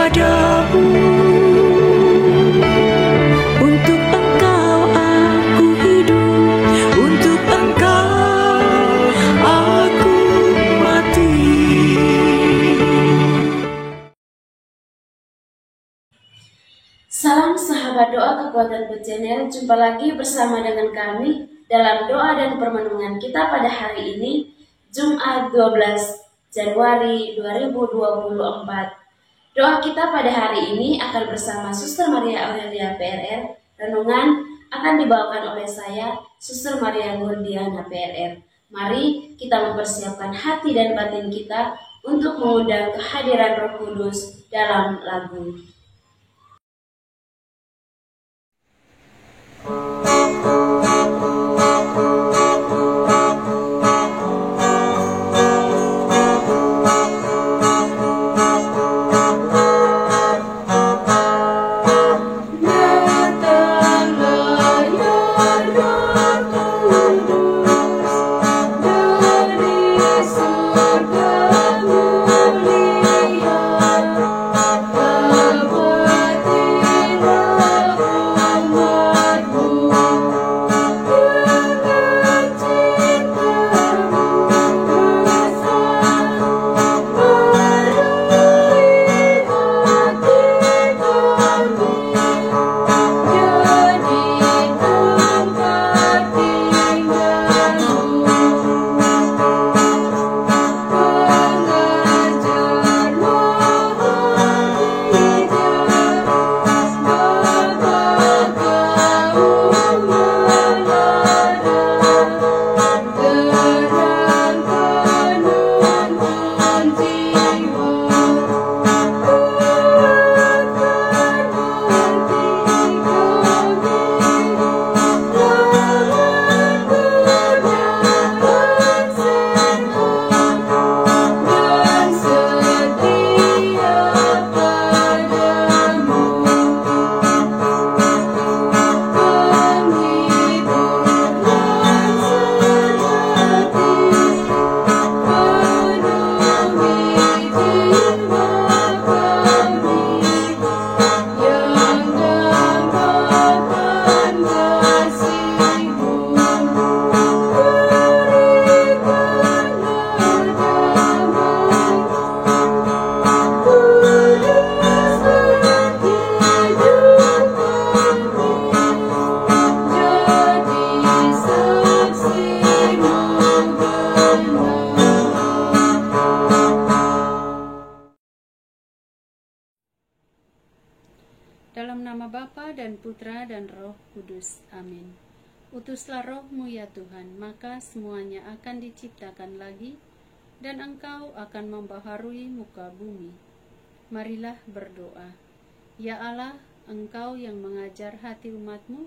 kepadamu. Untuk Engkau aku hidup, untuk Engkau aku mati. Salam sahabat doa kekuatan channel, jumpa lagi bersama dengan kami dalam doa dan permenungan kita pada hari ini, Jumat 12 Januari 2024. Doa kita pada hari ini akan bersama Suster Maria Aurelia PRR. Renungan akan dibawakan oleh saya, Suster Maria Gordiana PRR. Mari kita mempersiapkan hati dan batin kita untuk mengundang kehadiran Roh Kudus dalam lagu. Dalam nama Bapa dan Putra dan Roh Kudus. Amin. Utuslah Roh-Mu ya Tuhan, maka semuanya akan diciptakan lagi, dan Engkau akan membaharui muka bumi. Marilah berdoa. Ya Allah, Engkau yang mengajar hati umat-Mu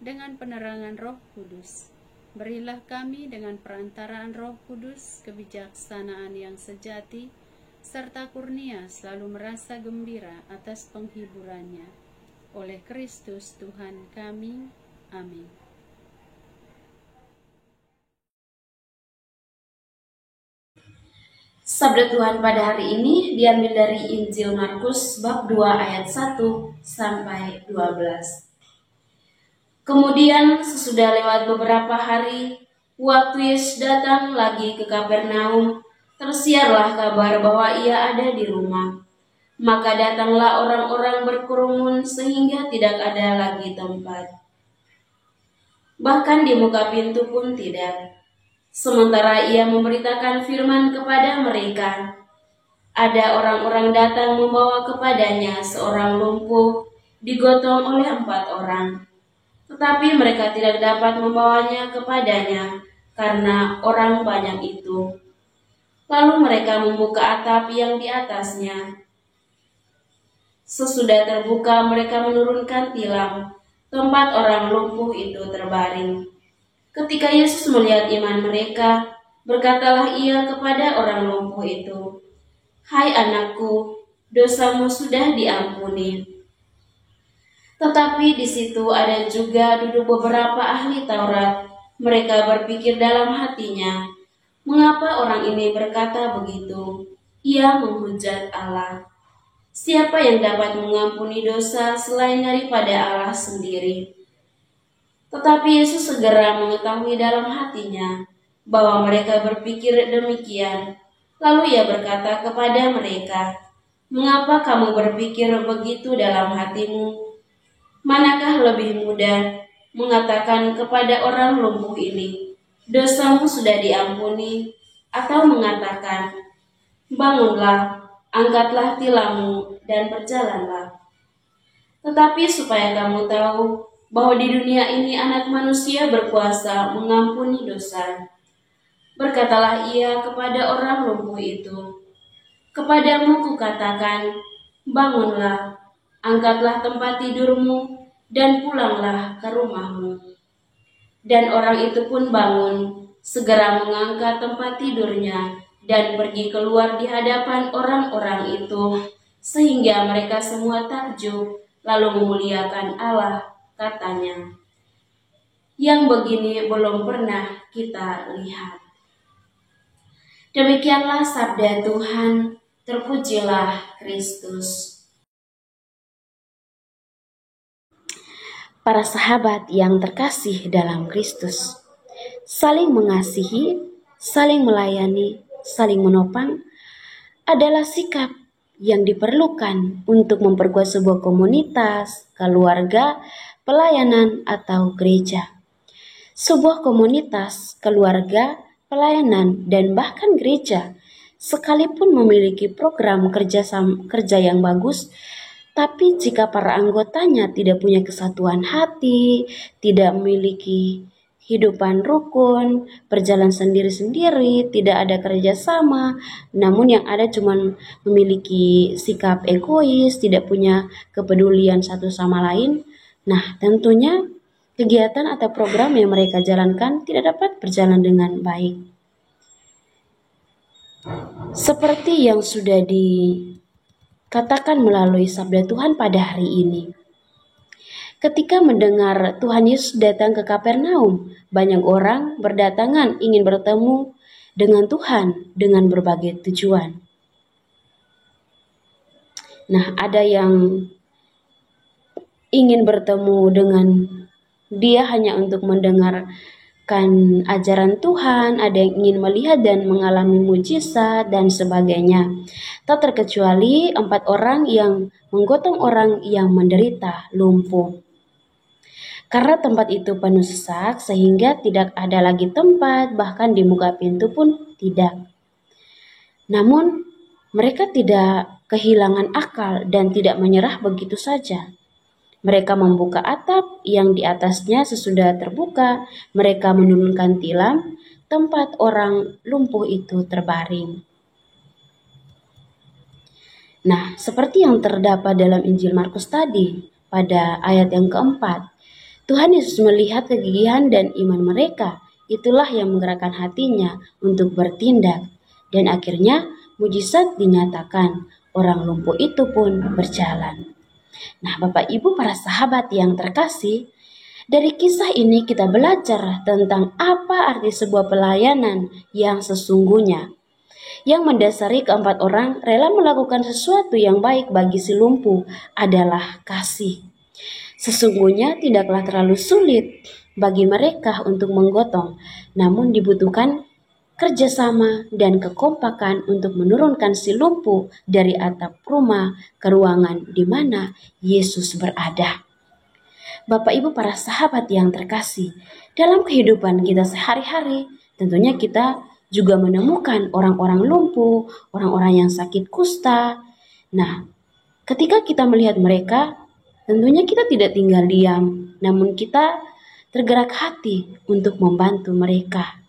dengan penerangan Roh Kudus. Berilah kami dengan perantaraan Roh Kudus kebijaksanaan yang sejati, serta kurnia selalu merasa gembira atas penghiburannya. Oleh Kristus Tuhan kami. Amin. Sabda Tuhan pada hari ini diambil dari Injil Markus bab 2 ayat 1 sampai 12. Kemudian sesudah lewat beberapa hari, waktu Yesus datang lagi ke Kapernaum, tersiarlah kabar bahwa ia ada di rumah. Maka datanglah orang-orang berkerumun sehingga tidak ada lagi tempat. Bahkan di muka pintu pun tidak. Sementara ia memberitakan firman kepada mereka, ada orang-orang datang membawa kepadanya seorang lumpuh digotong oleh 4 orang. Tetapi mereka tidak dapat membawanya kepadanya karena orang banyak itu. Lalu mereka membuka atap yang di atasnya. Sesudah terbuka, mereka menurunkan tilam, tempat orang lumpuh itu terbaring. Ketika Yesus melihat iman mereka, berkatalah ia kepada orang lumpuh itu, "Hai anakku, dosamu sudah diampuni." Tetapi di situ ada juga duduk beberapa ahli Taurat. Mereka berpikir dalam hatinya, "Mengapa orang ini berkata begitu? Ia menghujat Allah." Siapa yang dapat mengampuni dosa selain daripada Allah sendiri? Tetapi Yesus segera mengetahui dalam hatinya bahwa mereka berpikir demikian. Lalu ia berkata kepada mereka, "Mengapa kamu berpikir begitu dalam hatimu? Manakah lebih mudah mengatakan kepada orang lumpuh ini, 'Dosamu sudah diampuni,' atau mengatakan, 'Bangunlah, angkatlah tilammu dan berjalanlah'? Tetapi supaya kamu tahu bahwa di dunia ini Anak Manusia berkuasa mengampuni dosa." Berkatalah ia kepada orang lumpuh itu, "Kepadamu kukatakan, bangunlah, angkatlah tempat tidurmu, dan pulanglah ke rumahmu." Dan orang itu pun bangun, segera mengangkat tempat tidurnya, dan pergi keluar di hadapan orang-orang itu, sehingga mereka semua takjub, lalu memuliakan Allah, katanya, "Yang begini belum pernah kita lihat." Demikianlah sabda Tuhan, terpujilah Kristus. Para sahabat yang terkasih dalam Kristus, saling mengasihi, saling melayani, saling menopang adalah sikap yang diperlukan untuk memperkuat sebuah komunitas, keluarga, pelayanan, atau gereja. Sebuah komunitas, keluarga, pelayanan, dan bahkan gereja, sekalipun memiliki program kerja yang bagus, tapi jika para anggotanya tidak punya kesatuan hati, tidak memiliki kehidupan rukun, berjalan sendiri-sendiri, tidak ada kerjasama, namun yang ada cuma memiliki sikap egois, tidak punya kepedulian satu sama lain, nah tentunya kegiatan atau program yang mereka jalankan tidak dapat berjalan dengan baik. Seperti yang sudah dikatakan melalui sabda Tuhan pada hari ini. Ketika mendengar Tuhan Yesus datang ke Kapernaum, banyak orang berdatangan ingin bertemu dengan Tuhan dengan berbagai tujuan. Nah, ada yang ingin bertemu dengan dia hanya untuk mendengarkan ajaran Tuhan, ada yang ingin melihat dan mengalami mujizat dan sebagainya. Tak terkecuali 4 orang yang menggotong orang yang menderita lumpuh. Karena tempat itu penuh sesak sehingga tidak ada lagi tempat, bahkan di muka pintu pun tidak. Namun mereka tidak kehilangan akal dan tidak menyerah begitu saja. Mereka membuka atap yang di atasnya sesudah terbuka, mereka menurunkan tilam tempat orang lumpuh itu terbaring. Nah, seperti yang terdapat dalam Injil Markus tadi, pada ayat yang keempat, Tuhan Yesus melihat kegigihan dan iman mereka, itulah yang menggerakkan hatinya untuk bertindak. Dan akhirnya mujizat dinyatakan, orang lumpuh itu pun berjalan. Nah, Bapak Ibu para sahabat yang terkasih, dari kisah ini kita belajar tentang apa arti sebuah pelayanan yang sesungguhnya. Yang mendasari 4 orang rela melakukan sesuatu yang baik bagi si lumpuh adalah kasih. Sesungguhnya tidaklah terlalu sulit bagi mereka untuk menggotong, namun dibutuhkan kerjasama dan kekompakan untuk menurunkan si lumpuh dari atap rumah ke ruangan di mana Yesus berada. Bapak Ibu para sahabat yang terkasih, dalam kehidupan kita sehari-hari, tentunya kita juga menemukan orang-orang lumpuh, orang-orang yang sakit kusta. Nah, ketika kita melihat mereka, tentunya kita tidak tinggal diam, namun kita tergerak hati untuk membantu mereka.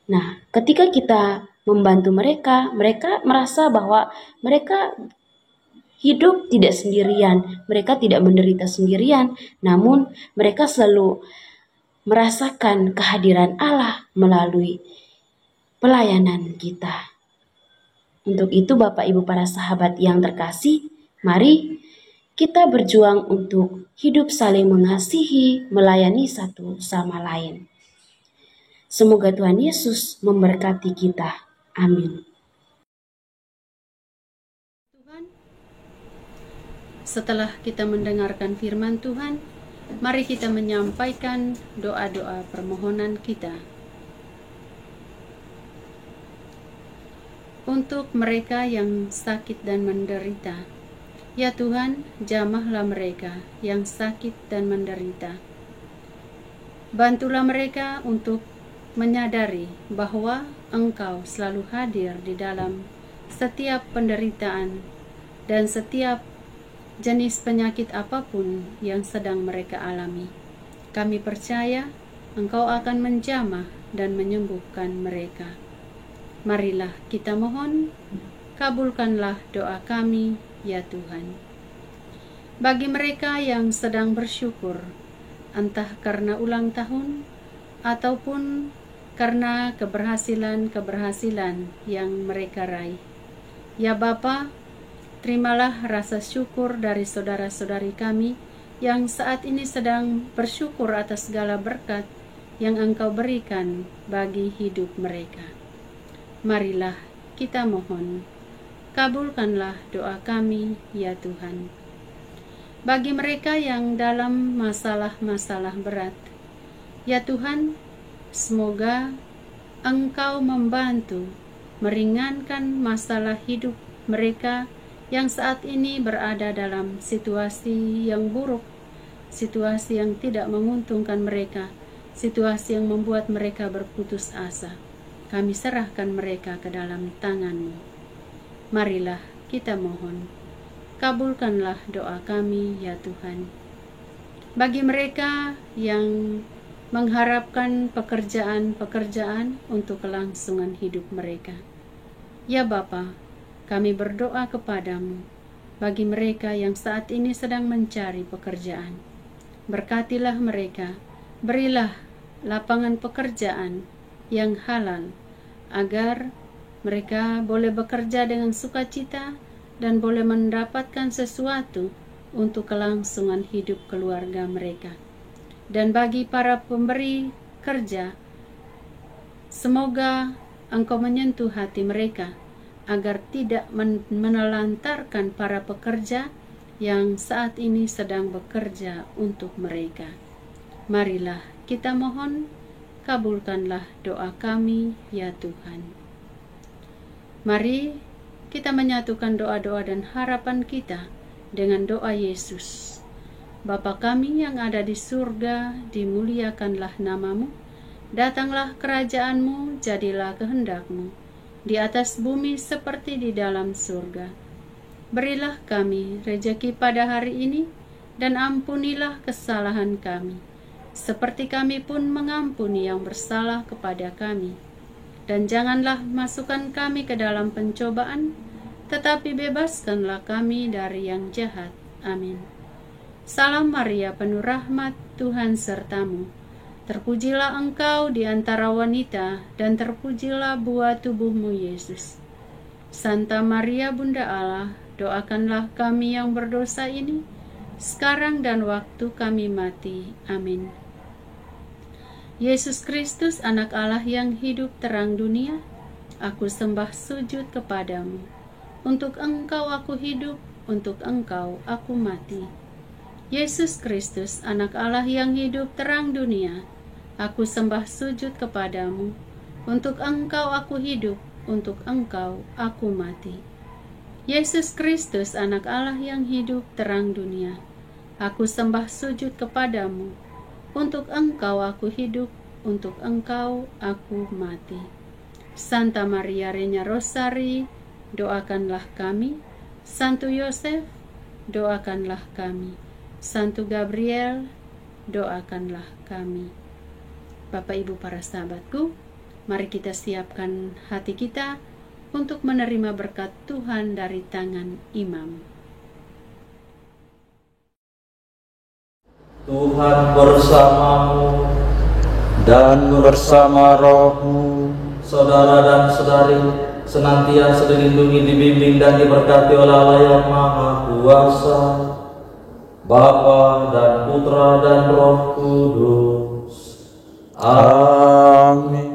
Nah, ketika kita membantu mereka, mereka merasa bahwa mereka hidup tidak sendirian, mereka tidak menderita sendirian, namun mereka selalu merasakan kehadiran Allah melalui pelayanan kita. Untuk itu Bapak Ibu para sahabat yang terkasih, mari kita berjuang untuk hidup saling mengasihi, melayani satu sama lain. Semoga Tuhan Yesus memberkati kita. Amin. Tuhan, setelah kita mendengarkan firman Tuhan, mari kita menyampaikan doa-doa permohonan kita. Untuk mereka yang sakit dan menderita, ya Tuhan, jamahlah mereka yang sakit dan menderita. Bantulah mereka untuk menyadari bahwa Engkau selalu hadir di dalam setiap penderitaan dan setiap jenis penyakit apapun yang sedang mereka alami. Kami percaya Engkau akan menjamah dan menyembuhkan mereka. Marilah kita mohon, kabulkanlah doa kami, ya Tuhan. Bagi mereka yang sedang bersyukur, entah karena ulang tahun ataupun karena keberhasilan-keberhasilan yang mereka raih, ya Bapa, terimalah rasa syukur dari saudara-saudari kami yang saat ini sedang bersyukur atas segala berkat yang Engkau berikan bagi hidup mereka. Marilah kita mohon, kabulkanlah doa kami, ya Tuhan. Bagi mereka yang dalam masalah-masalah berat, ya Tuhan, semoga Engkau membantu meringankan masalah hidup mereka yang saat ini berada dalam situasi yang buruk, situasi yang tidak menguntungkan mereka, situasi yang membuat mereka berputus asa. Kami serahkan mereka ke dalam tangan-Mu. Marilah kita mohon, kabulkanlah doa kami, ya Tuhan. Bagi mereka yang mengharapkan pekerjaan-pekerjaan untuk kelangsungan hidup mereka, ya Bapa, kami berdoa kepadamu bagi mereka yang saat ini sedang mencari pekerjaan. Berkatilah mereka, berilah lapangan pekerjaan yang halal, agar mereka boleh bekerja dengan sukacita dan boleh mendapatkan sesuatu untuk kelangsungan hidup keluarga mereka. Dan bagi para pemberi kerja, semoga Engkau menyentuh hati mereka, agar tidak menelantarkan para pekerja yang saat ini sedang bekerja untuk mereka. Marilah kita mohon, kabulkanlah doa kami, ya Tuhan. Mari kita menyatukan doa-doa dan harapan kita dengan doa Yesus. Bapa kami yang ada di surga, dimuliakanlah nama-Mu, datanglah kerajaan-Mu, jadilah kehendak-Mu, di atas bumi seperti di dalam surga. Berilah kami rejeki pada hari ini, dan ampunilah kesalahan kami, seperti kami pun mengampuni yang bersalah kepada kami. Dan janganlah masukkan kami ke dalam pencobaan, tetapi bebaskanlah kami dari yang jahat. Amin. Salam Maria, penuh rahmat, Tuhan sertamu. Terpujilah engkau di antara wanita, dan terpujilah buah tubuhmu, Yesus. Santa Maria, Bunda Allah, doakanlah kami yang berdosa ini, sekarang dan waktu kami mati. Amin. Yesus Kristus, anak Allah yang hidup terang dunia, aku sembah sujud kepadamu. Untuk Engkau aku hidup, untuk Engkau aku mati. Yesus Kristus, anak Allah yang hidup terang dunia, aku sembah sujud kepadamu. Untuk Engkau aku hidup, untuk Engkau aku mati. Yesus Kristus, anak Allah yang hidup terang dunia, aku sembah sujud kepadamu. Untuk Engkau aku hidup, untuk Engkau aku mati. Santa Maria Reina Rosari, doakanlah kami. Santo Yosef, doakanlah kami. Santo Gabriel, doakanlah kami. Bapak Ibu para sahabatku, mari kita siapkan hati kita untuk menerima berkat Tuhan dari tangan imam. Tuhan bersamamu dan bersama rohmu. Saudara dan saudari, senantiasa dilindungi, dibimbing dan diberkati oleh Allah yang Maha Kuasa, Bapa dan Putra dan Roh Kudus. Amin.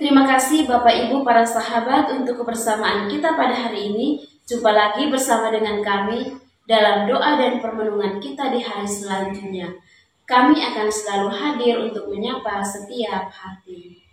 Terima kasih Bapak Ibu para sahabat untuk kebersamaan kita pada hari ini. Jumpa lagi bersama dengan kami dalam doa dan permenungan kita di hari selanjutnya. Kami akan selalu hadir untuk menyapa setiap hati.